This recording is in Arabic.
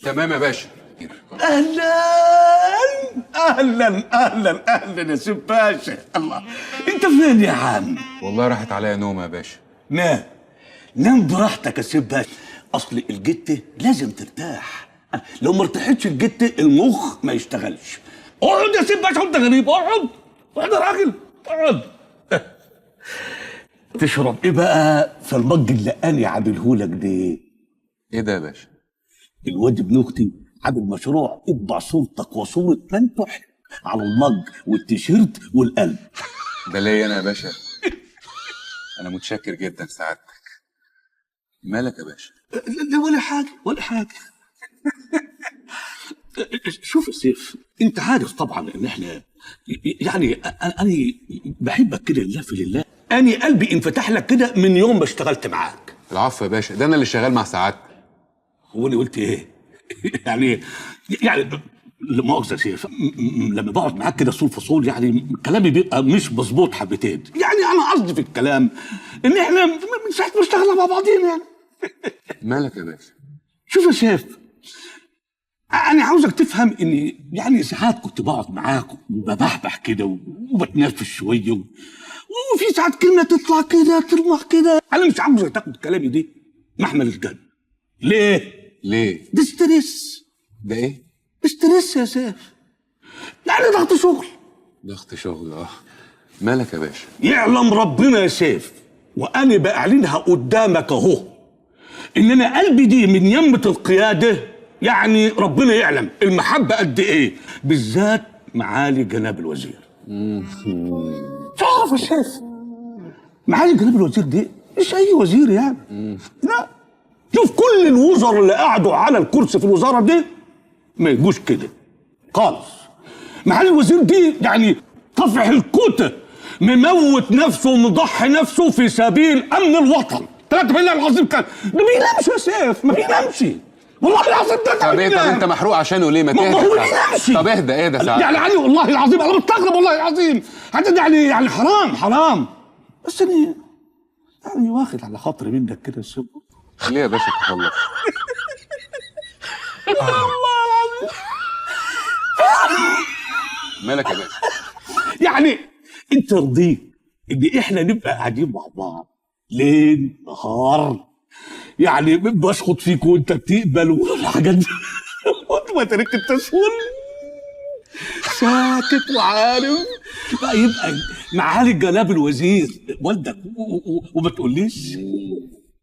تمام يا باشا. اهلا اهلا اهلا اهلا يا سيف باشا. الله، انت فين يا عم؟ والله راحت عليا نوم يا باشا. نام نام براحتك يا سيف باشا. اصل الجته لازم ترتاح، لو ما ارتاحتش الجته المخ ما يشتغلش. اقعد يا سيف باشا، انت غريب. اقعد اقعد يا راجل، اقعد. تشرب ايه بقى في المج اللي انا عاملهولك دي؟ ايه ده يا باشا؟ الواد ابن اختي عامل مشروع اطبع صورتك وصوره من تحب على المج والتيشيرت والقلب. ده ليا انا يا باشا. انا متشكر جدا سعادتك. مالك يا باشا؟ لا ولا حاجه ولا حاجه. شوف يا سيف، انت عارف طبعا ان احنا يعني انا بحبك كده لله في لله. انا قلبي انفتح لك كده من يوم ما اشتغلت معاك. العفو يا باشا، ده انا اللي شغال مع سعادتك. هو انا قلت ايه؟ يعني لا مؤاخذة يا سيف، لما بقعد معاك كده صول في صول يعني كلامي بيبقى مش مظبوط حبتين. يعني انا قصدي في الكلام ان احنا من ساعه ما اشتغلنا مع بعضينا يعني. مالك يا باشا؟ شوف يا سيف، انا عاوزك تفهم ان يعني ساعات كنت بقعد معاك وببحبح كده وبتنفس شويه وفي ساعات كلمه تطلع كده ترمح كده. انا مش عاوزك تاخد كلامي دي محمل الجد. ليه؟ ليه؟ ده ستريس. ده ايه؟ ستريس يا سيف، يعني ضغط شغل. ضغط شغل، اه. مالك يا باشا؟ يعلم ربنا يا سيف، وانا باعلنها قدامك اهو، ان انا قلبي دي من يمة القياده. يعني ربنا يعلم المحبه قد ايه، بالذات معالي جناب الوزير. تعرف يا سيف، معالي جناب الوزير دي مش اي وزير يعني. لا، شوف كل الوزراء اللي قعدوا على الكرسي في الوزاره دي ما يجوش كده خالص. معالي الوزير دي يعني طفح الكوته، مموت نفسه ومضحي نفسه في سبيل امن الوطن. ثلاثة بالله العظيم كان ما بينامش يا سيف، ما بينامش والله العظيم. ده طب ايه؟ طب انت محروق عشانه ليه؟ ما ما هو تهدى. بينامش. طب اهدى سعادتك. يعني علي والله العظيم انا مستغرب والله العظيم. حتى يعني حرام. بس انا يعني واخد على خاطري منك كده السب. ليه يا باشا تخلص؟ والله العظيم. مالك يا باشا؟ يعني انت رضيت ان احنا نبقى قاعدين مع بعض ليل نهار، يعني بشخط فيك وانت بتقبل والحاجات دي وانت ما تركت التسهل ساكت وعارف بقى. يبقى معالي جناب الوزير والدك وما تقوليش